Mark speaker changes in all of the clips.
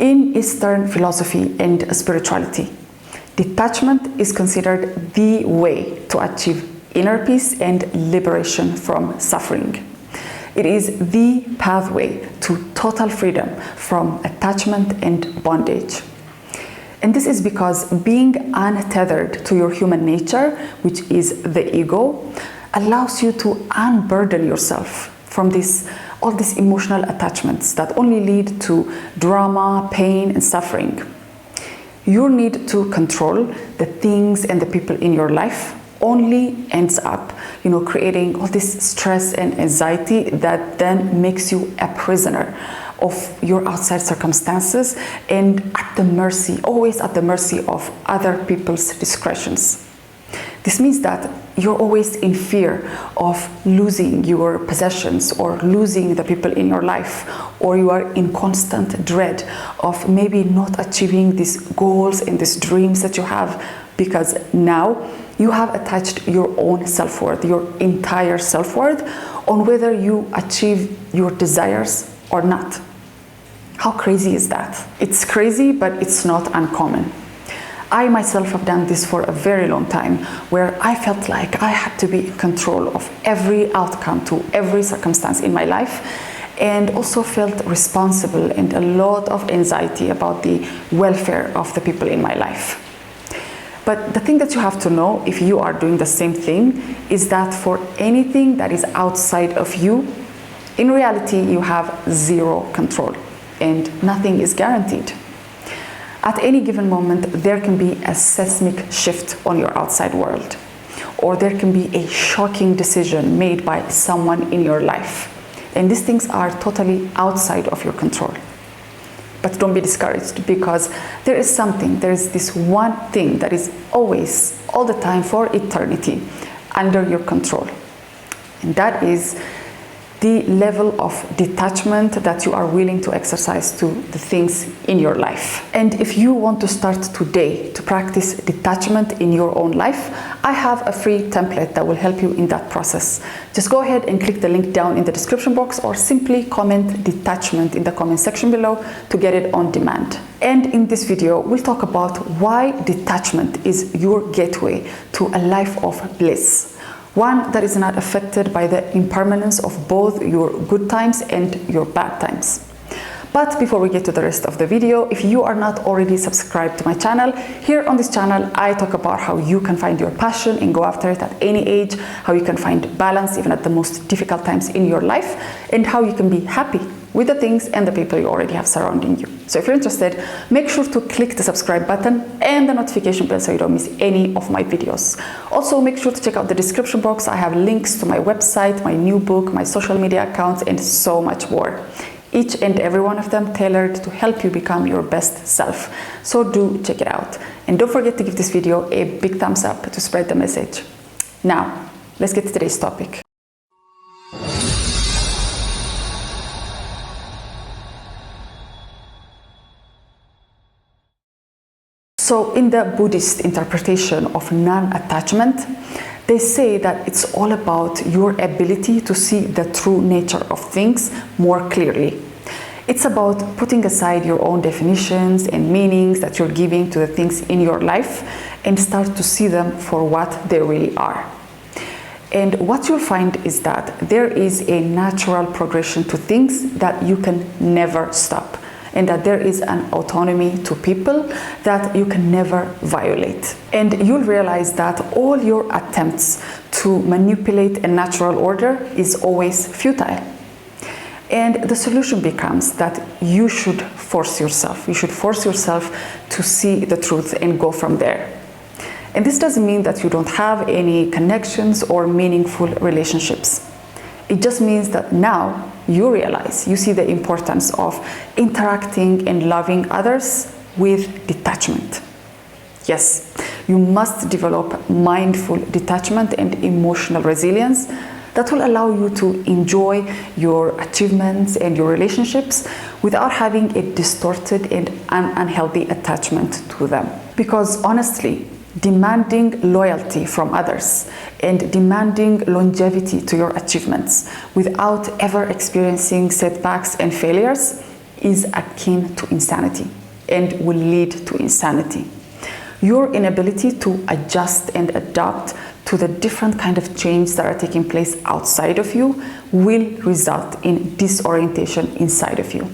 Speaker 1: In Eastern philosophy and spirituality, detachment is considered the way to achieve inner peace and liberation from suffering. It is the pathway to total freedom from attachment and bondage. And this is because being untethered to your human nature, which is the ego, allows you to unburden yourself from all these emotional attachments that only lead to drama, pain, and suffering. Your need to control the things and the people in your life only ends up, creating all this stress and anxiety that then makes you a prisoner of your outside circumstances and always at the mercy of other people's discretions. This means that you're always in fear of losing your possessions or losing the people in your life, or you are in constant dread of maybe not achieving these goals and these dreams that you have, because now you have attached your own self-worth, your entire self-worth, on whether you achieve your desires or not. How crazy is that? It's crazy, but it's not uncommon. I myself have done this for a very long time, where I felt like I had to be in control of every outcome to every circumstance in my life, and also felt responsible and a lot of anxiety about the welfare of the people in my life. But the thing that you have to know, if you are doing the same thing, is that for anything that is outside of you, in reality you have zero control and nothing is guaranteed. At any given moment, there can be a seismic shift on your outside world, or there can be a shocking decision made by someone in your life. And these things are totally outside of your control. But don't be discouraged, because there is this one thing that is always, all the time, for eternity, under your control. And that is the level of detachment that you are willing to exercise to the things in your life. And if you want to start today to practice detachment in your own life, I have a free template that will help you in that process. Just go ahead and click the link down in the description box, or simply comment detachment in the comment section below to get it on demand. And in this video, we'll talk about why detachment is your gateway to a life of bliss. One that is not affected by the impermanence of both your good times and your bad times. But before we get to the rest of the video, if you are not already subscribed to my channel, here on this channel I talk about how you can find your passion and go after it at any age, how you can find balance even at the most difficult times in your life, and how you can be happy with the things and the people you already have surrounding you. So if you're interested, make sure to click the subscribe button and the notification bell so you don't miss any of my videos. Also, make sure to check out the description box. I have links to my website, my new book, my social media accounts, and so much more. Each and every one of them tailored to help you become your best self. So do check it out. And don't forget to give this video a big thumbs up to spread the message. Now, let's get to today's topic. So in the Buddhist interpretation of non-attachment, they say that it's all about your ability to see the true nature of things more clearly. It's about putting aside your own definitions and meanings that you're giving to the things in your life and start to see them for what they really are. And what you'll find is that there is a natural progression to things that you can never stop, and that there is an autonomy to people that you can never violate. And you'll realize that all your attempts to manipulate a natural order is always futile. And the solution becomes that you should force yourself. You should force yourself to see the truth and go from there. And this doesn't mean that you don't have any connections or meaningful relationships. It just means that now you realize, you see the importance of interacting and loving others with detachment. Yes, you must develop mindful detachment and emotional resilience that will allow you to enjoy your achievements and your relationships without having a distorted and unhealthy attachment to them. Because honestly, demanding loyalty from others and demanding longevity to your achievements without ever experiencing setbacks and failures is akin to insanity and will lead to insanity. Your inability to adjust and adapt to the different kind of change that are taking place outside of you will result in disorientation inside of you.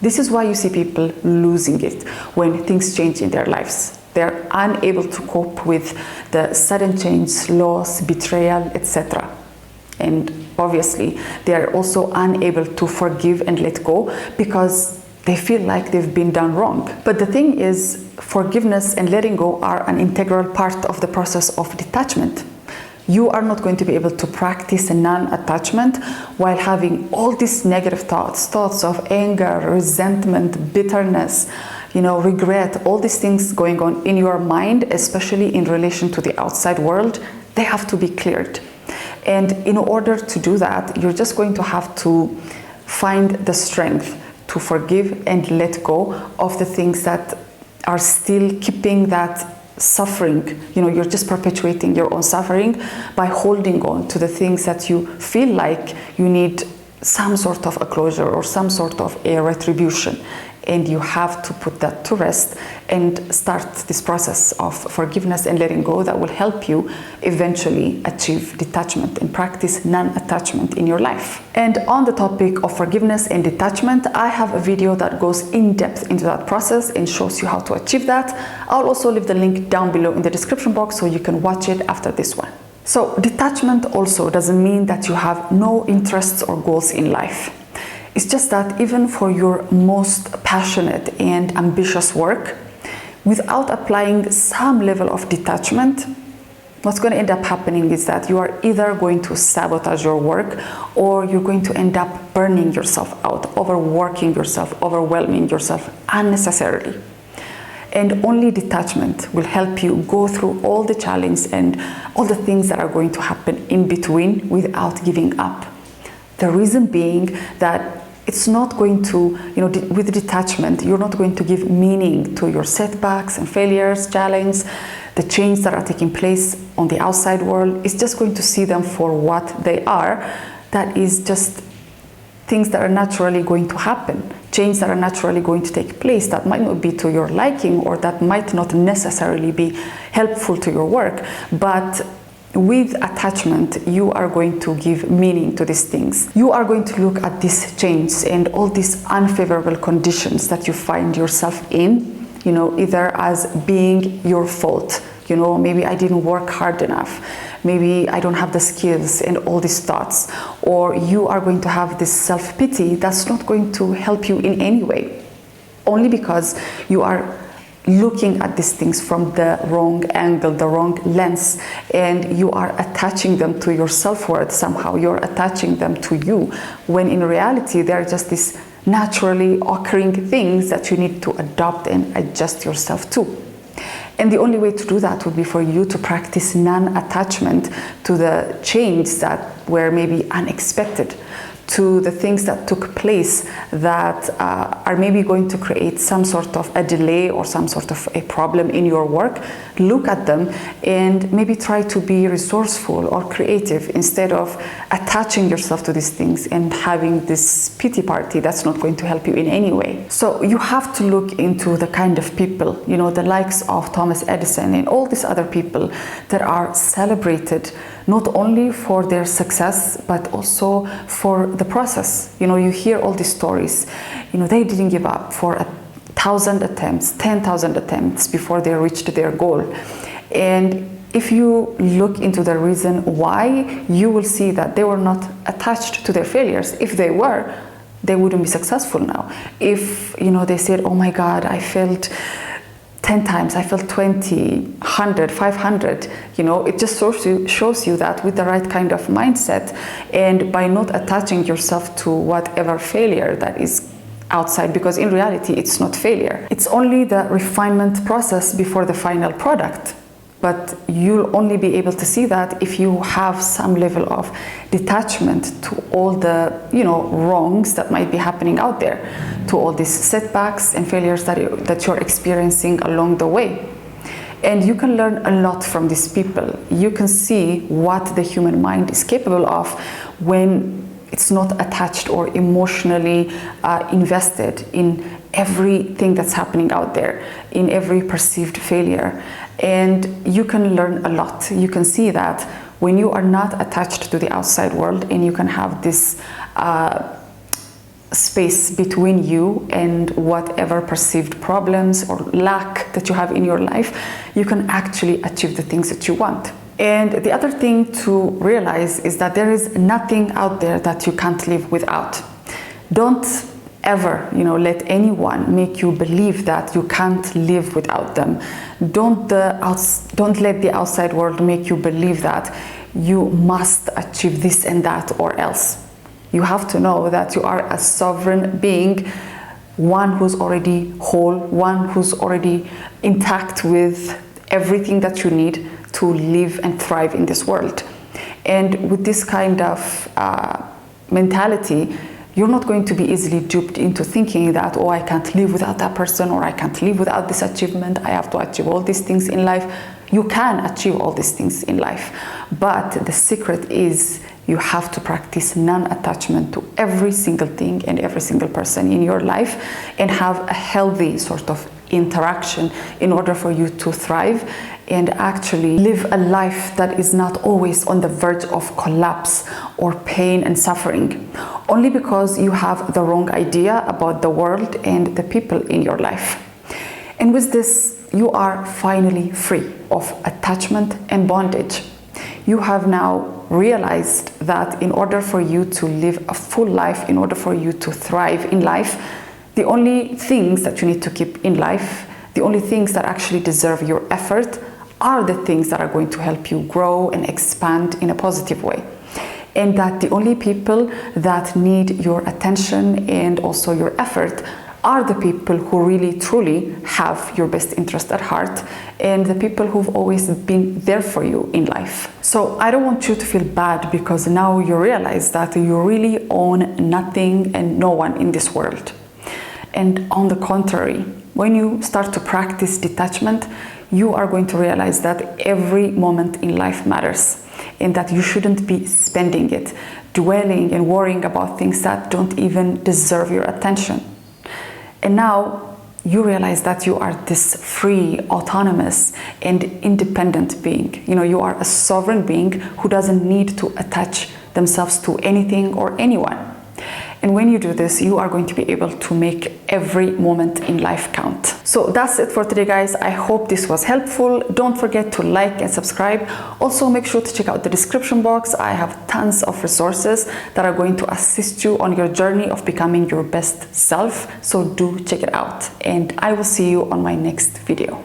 Speaker 1: This is why you see people losing it when things change in their lives. They're unable to cope with the sudden change, loss, betrayal, etc. And obviously, they are also unable to forgive and let go because they feel like they've been done wrong. But the thing is, forgiveness and letting go are an integral part of the process of detachment. You are not going to be able to practice non-attachment while having all these negative thoughts of anger, resentment, bitterness, regret, all these things going on in your mind, especially in relation to the outside world. They have to be cleared. And in order to do that, you're just going to have to find the strength to forgive and let go of the things that are still keeping that suffering. You're just perpetuating your own suffering by holding on to the things that you feel like you need some sort of a closure or some sort of a retribution. And you have to put that to rest and start this process of forgiveness and letting go that will help you eventually achieve detachment and practice non-attachment in your life. And on the topic of forgiveness and detachment, I have a video that goes in depth into that process and shows you how to achieve that. I'll also leave the link down below in the description box so you can watch it after this one. So detachment also doesn't mean that you have no interests or goals in life. It's just that even for your most passionate and ambitious work, without applying some level of detachment, what's going to end up happening is that you are either going to sabotage your work or you're going to end up burning yourself out, overworking yourself, overwhelming yourself unnecessarily. And only detachment will help you go through all the challenges and all the things that are going to happen in between without giving up. The reason being that it's not going to, with detachment, you're not going to give meaning to your setbacks and failures, challenges, the change that are taking place on the outside world. It's just going to see them for what they are. That is just things that are naturally going to happen, change that are naturally going to take place that might not be to your liking or that might not necessarily be helpful to your work. But with attachment, you are going to give meaning to these things. You are going to look at this change and all these unfavorable conditions that you find yourself in, either as being your fault. Maybe I didn't work hard enough. Maybe I don't have the skills and all these thoughts. Or you are going to have this self-pity that's not going to help you in any way. Only because you are looking at these things from the wrong angle, the wrong lens, and you are attaching them to your self-worth somehow. You're attaching them to you, when in reality they're just these naturally occurring things that you need to adopt and adjust yourself to. And the only way to do that would be for you to practice non-attachment to the change that were maybe unexpected, to the things that took place that are maybe going to create some sort of a delay or some sort of a problem in your work. Look at them and maybe try to be resourceful or creative instead of attaching yourself to these things and having this pity party that's not going to help you in any way. So you have to look into the kind of people, the likes of Thomas Edison and all these other people that are celebrated not only for their success, but also for the process. You hear all these stories. They didn't give up for 1,000 attempts, 10,000 attempts before they reached their goal. And if you look into the reason why, you will see that they were not attached to their failures. If they were, they wouldn't be successful now. If, they said, oh my God, I failed 10 times, I felt 20, 100, 500, it just shows you that with the right kind of mindset and by not attaching yourself to whatever failure that is outside, because in reality it's not failure. It's only the refinement process before the final product. But you'll only be able to see that if you have some level of detachment to all the, wrongs that might be happening out there, to all these setbacks and failures that you're experiencing along the way. And you can learn a lot from these people. You can see what the human mind is capable of when it's not attached or emotionally invested in everything that's happening out there, in every perceived failure. And you can learn a lot. You can see that when you are not attached to the outside world, and you can have this space between you and whatever perceived problems or lack that you have in your life, you can actually achieve the things that you want. And the other thing to realize is that there is nothing out there that you can't live without. Don't ever, let anyone make you believe that you can't live without them. Don't let the outside world make you believe that you must achieve this and that or else. You have to know that you are a sovereign being, one who's already whole, one who's already intact with everything that you need to live and thrive in this world. And with this kind of mentality, you're not going to be easily duped into thinking that, oh, I can't live without that person, or I can't live without this achievement, I have to achieve all these things in life. You can achieve all these things in life, but the secret is you have to practice non-attachment to every single thing and every single person in your life, and have a healthy sort of interaction in order for you to thrive and actually live a life that is not always on the verge of collapse or pain and suffering, only because you have the wrong idea about the world and the people in your life. And with this, you are finally free of attachment and bondage. You have now realized that in order for you to live a full life, in order for you to thrive in life, the only things that you need to keep in life, the only things that actually deserve your effort, are the things that are going to help you grow and expand in a positive way. And that the only people that need your attention and also your effort are the people who really truly have your best interest at heart, and the people who've always been there for you in life. So I don't want you to feel bad because now you realize that you really own nothing and no one in this world. And on the contrary, when you start to practice detachment, you are going to realize that every moment in life matters, and that you shouldn't be spending it dwelling and worrying about things that don't even deserve your attention. And now you realize that you are this free, autonomous, and independent being. You are a sovereign being who doesn't need to attach themselves to anything or anyone. And when you do this, you are going to be able to make every moment in life count. So that's it for today, guys. I hope this was helpful. Don't forget to like and subscribe. Also, make sure to check out the description box. I have tons of resources that are going to assist you on your journey of becoming your best self. So do check it out. And I will see you on my next video.